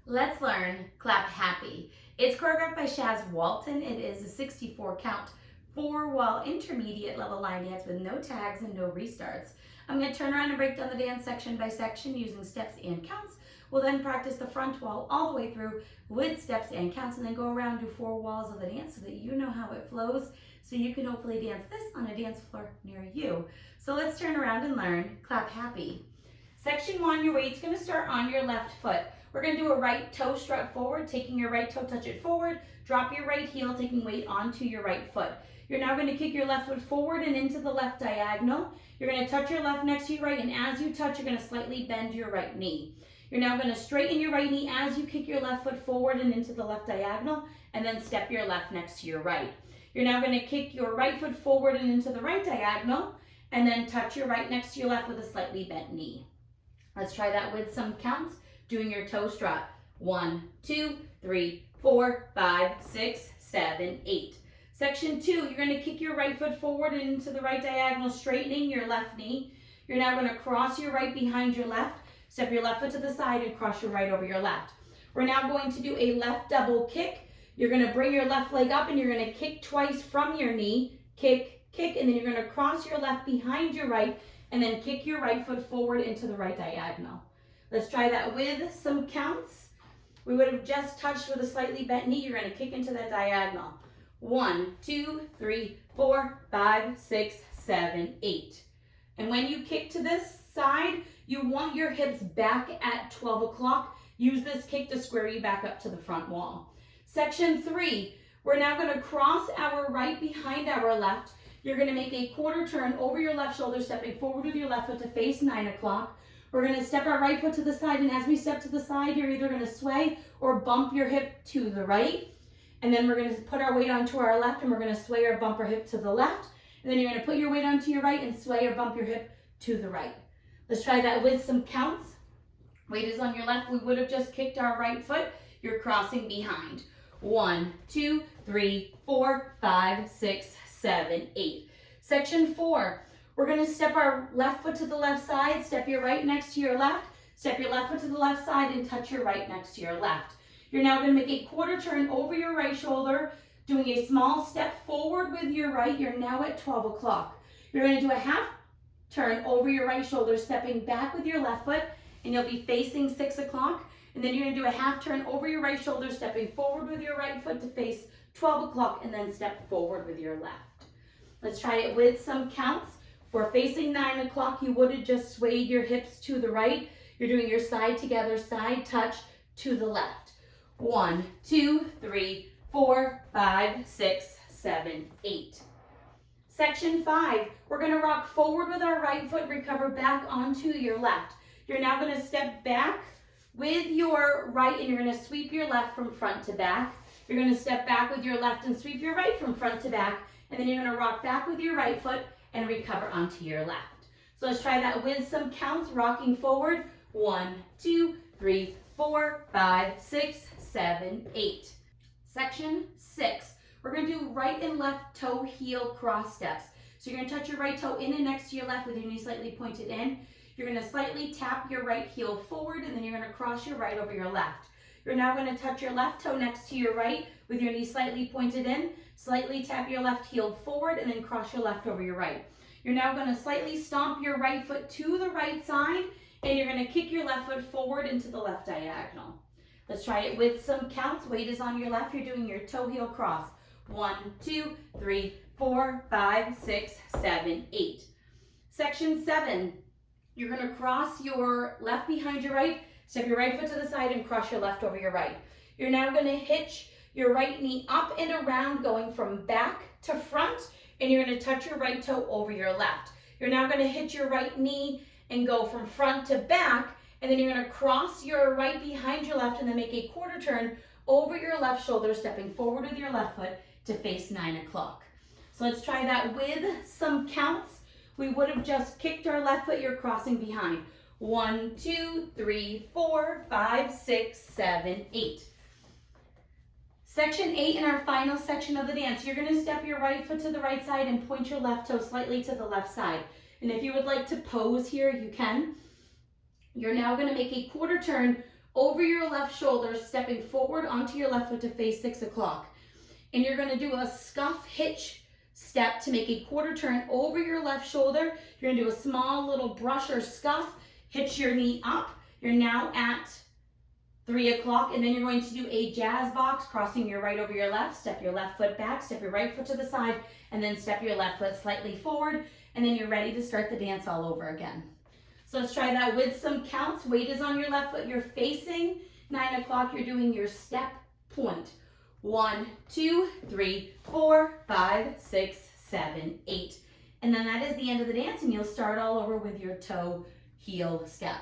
Let's learn Clap Happy. It's choreographed by Shaz Walton. It is a 64 count, 4-wall intermediate level line dance with no tags and no restarts. I'm going to turn around and break down the dance section by section using steps and counts. We'll then practice the front wall all the way through with steps and counts, and then go around do 4 walls of the dance so that you know how it flows, so you can hopefully dance this on a dance floor near you. So let's turn around and learn Clap Happy. Section 1, your weight's going to start on your left foot. We're going to do a right toe strut forward, taking your right toe, touch it forward, drop your right heel, taking weight onto your right foot. You're now going to kick your left foot forward and into the left diagonal. You're going to touch your left next to your right, and as you touch, you're going to slightly bend your right knee. You're now going to straighten your right knee as you kick your left foot forward and into the left diagonal, and then step your left next to your right. You're now going to kick your right foot forward and into the right diagonal, and then touch your right next to your left with a slightly bent knee. Let's try that with some counts, doing your toe strut. 1, 2, 3, 4, 5, 6, 7, 8. Section 2, you're going to kick your right foot forward into the right diagonal, straightening your left knee. You're now going to cross your right behind your left, step your left foot to the side and cross your right over your left. We're now going to do a left double kick. You're going to bring your left leg up and you're going to kick twice from your knee, kick, kick, and then you're going to cross your left behind your right and then kick your right foot forward into the right diagonal. Let's try that with some counts. We would have just touched with a slightly bent knee. You're going to kick into that diagonal. 1, 2, 3, 4, 5, 6, 7, 8. And when you kick to this side, you want your hips back at 12 o'clock. Use this kick to square you back up to the front wall. Section 3, we're now going to cross our right behind our left. You're going to make a quarter turn over your left shoulder, stepping forward with your left foot to face 9 o'clock. We're going to step our right foot to the side, and as we step to the side, you're either going to sway or bump your hip to the right. And then we're going to put our weight onto our left, and we're going to sway or bump our hip to the left. And then you're going to put your weight onto your right and sway or bump your hip to the right. Let's try that with some counts. Weight is on your left. We would have just kicked our right foot. You're crossing behind. 1, 2, 3, 4, 5, 6, 7, 8. Section 4, we're going to step our left foot to the left side, step your right next to your left, step your left foot to the left side and touch your right next to your left. You're now going to make a quarter turn over your right shoulder, doing a small step forward with your right. You're now at 12 o'clock. You're going to do a half turn over your right shoulder, stepping back with your left foot, and you'll be facing 6 o'clock. And then you're going to do a half turn over your right shoulder, stepping forward with your right foot to face 12 o'clock, and then step forward with your left. Let's try it with some counts. For facing 9 o'clock, you would have just swayed your hips to the right. You're doing your side together, side touch to the left. 1, 2, 3, 4, 5, 6, 7, 8. Section 5, we're going to rock forward with our right foot, recover back onto your left. You're now going to step back with your right and you're going to sweep your left from front to back. You're going to step back with your left and sweep your right from front to back. And then you're going to rock back with your right foot and recover onto your left. So let's try that with some counts, rocking forward. 1, 2, 3, 4, 5, 6, 7, 8. Section 6, we're going to do right and left toe heel cross steps. So you're going to touch your right toe in and next to your left with your knee slightly pointed in. You're going to slightly tap your right heel forward and then you're going to cross your right over your left. You're now going to touch your left toe next to your right with your knee slightly pointed in, slightly tap your left heel forward and then cross your left over your right. You're now going to slightly stomp your right foot to the right side and you're going to kick your left foot forward into the left diagonal. Let's try it with some counts. Weight is on your left. You're doing your toe heel cross. 1, 2, 3, 4, 5, 6, 7, 8. Section 7, you're going to cross your left behind your right, step your right foot to the side and cross your left over your right. You're now going to hitch your right knee up and around, going from back to front, and you're going to touch your right toe over your left. You're now going to hitch your right knee and go from front to back, and then you're going to cross your right behind your left and then make a quarter turn over your left shoulder, stepping forward with your left foot to face 9 o'clock. So let's try that with some counts. We would have just kicked our left foot, you're crossing behind. 1, 2, 3, 4, 5, 6, 7, 8. Section 8 in our final section of the dance. You're going to step your right foot to the right side and point your left toe slightly to the left side. And if you would like to pose here, you can. You're now going to make a quarter turn over your left shoulder, stepping forward onto your left foot to face 6 o'clock. And you're going to do a scuff hitch step to make a quarter turn over your left shoulder. You're going to do a small little brush or scuff, hitch your knee up. You're now at 3 o'clock, and then you're going to do a jazz box, crossing your right over your left, step your left foot back, step your right foot to the side, and then step your left foot slightly forward, and then you're ready to start the dance all over again. So let's try that with some counts. Weight is on your left foot, you're facing 9 o'clock, you're doing your step point. 1, 2, 3, 4, 5, 6, 7, 8. And then that is the end of the dance, and you'll start all over with your toe heel step.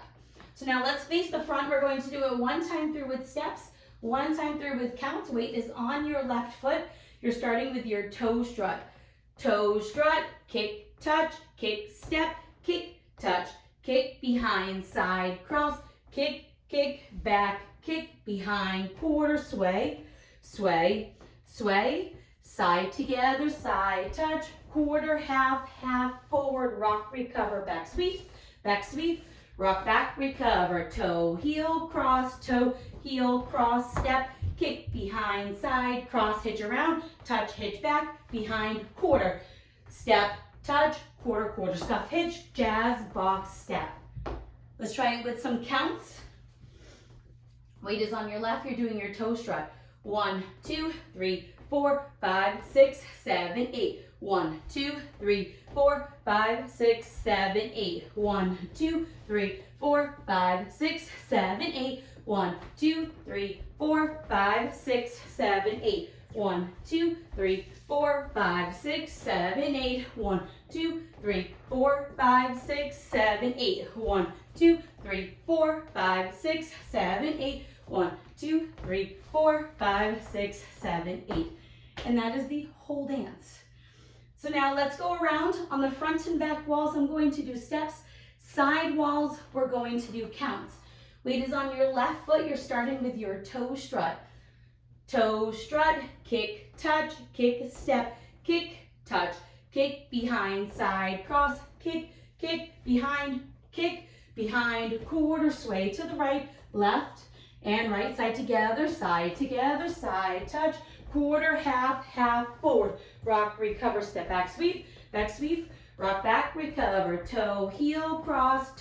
So now let's face the front. We're going to do it one time through with steps, one time through with counts. Weight is on your left foot. You're starting with your toe strut. Toe strut, kick, touch, kick, step, kick, touch, kick, behind, side, cross, kick, kick, back, kick, behind, quarter, sway, sway, sway, side together, side touch, quarter, half, half, forward, rock, recover, back sweep, rock back, recover, toe, heel, cross, step, kick behind, side, cross, hitch around, touch, hitch back, behind, quarter, step, touch, quarter, stuff, hitch, jazz, box, step. Let's try it with some counts. Weight is on your left, you're doing your toe strut. 1, 2, 3, 4, 5, 6, 7, 8. 1, 2, 3, 4, 5, 6, 7, 8. 1, 2, 3, 4, 5, 6, 7, 8. 1, 2, 3, 4, 5, 6, 7, 8. 1, 2, 3, 4, 5, 6, 7, 8. 1, 2, 3, 4, 5, 6, 7, 8. 1, 2, 3, 4, 5, 6, 7, 8. 1, 2, 3, 4, 5, 6, 7, 8. And that is the whole dance. So now let's go around. On the front and back walls, I'm going to do steps. Side walls, we're going to do counts. Weight is on your left foot. You're starting with your toe strut. Toe strut, kick, touch, kick, step, kick, touch, kick, behind, side, cross, kick, behind, quarter, sway to the right, left, and right, side together, side, touch, quarter, half, forward, rock, recover, step, back sweep, rock back, recover, toe, heel, cross,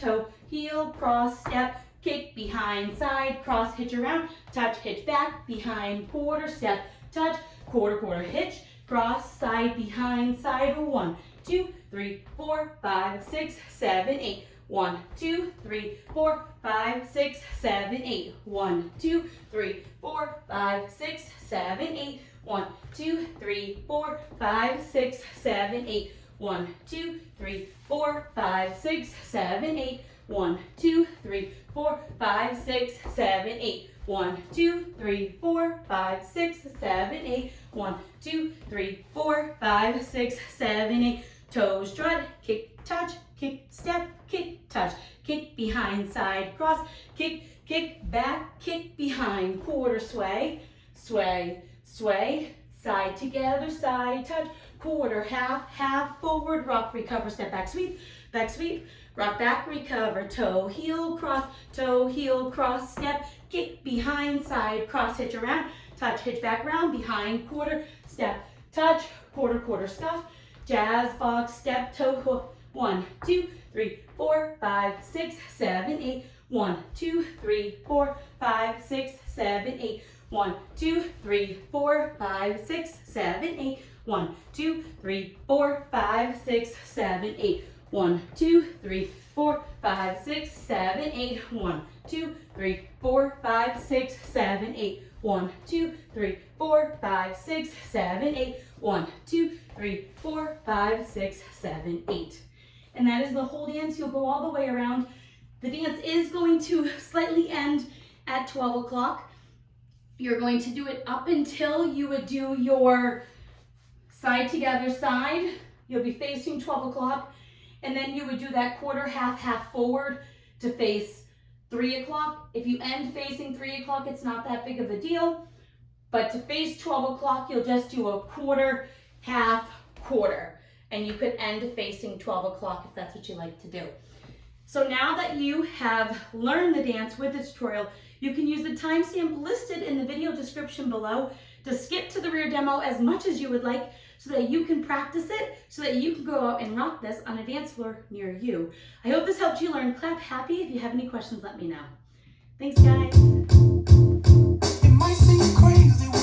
step, kick, behind, side, cross, hitch around, touch, hitch back, behind, quarter, step, touch, quarter, hitch, cross, side, behind, side, 1, 2, 3, 4, 5, 6, 7, 8. 1, 2, 3, 4, 5, 6, 7, 8. 1, 2, 3, 4, 5, 6, 7, 8. 1, 2, 3, 4, 5, 6, 7, 8. 1, 2, 3, 4, 5, 6, 7, 8. 1, 2, 3, 4, 5, 6, 7, 8. 1, 2, 3, 4, 5, 6, 7, 8. 1, 2, 3, 4, 5, 6, 7, 8. Toe strut, kick, touch, kick, step, kick, touch, kick, behind, side, cross, kick, back, kick, behind, quarter, sway, side together, side touch, quarter, half, forward, rock, recover, step, back sweep, rock back, recover, toe, heel, cross, step, kick, behind, side, cross, hitch around, touch, hitch back round, behind, quarter, step, touch, quarter, stuff, jazz, box, step, toe, hook, 1, 2, 3, 4, 5, 6, 7, 8. 1, 2, 3, 4, 5, 6, 7, 8. 1, 2, 3, 4, 5, 6, 7, 8. 1, 2, 3, 4, 5, 6, 7, 8. 1, 2, 3, 4, 5, 6, 7, 8. 1, 2, 3, 4, 5, 6, 7, 8. 1, 2, 3, 4, 5, 6, 7, 8. 1, 2, 3, 4, 5, 6, 7, 8. And that is the whole dance. You'll go all the way around. The dance is going to slightly end at 12 o'clock. You're going to do it up until you would do your side together side. You'll be facing 12 o'clock. And then you would do that quarter, half forward to face 3 o'clock. If you end facing 3 o'clock, it's not that big of a deal. But to face 12 o'clock, you'll just do a quarter, half, quarter. And you could end facing 12 o'clock if that's what you like to do. So now that you have learned the dance with the tutorial, you can use the timestamp listed in the video description below to skip to the rear demo as much as you would like so that you can practice it, so that you can go out and rock this on a dance floor near you. I hope this helped you learn Clap Happy. If you have any questions, let me know. Thanks, guys. It might seem crazy.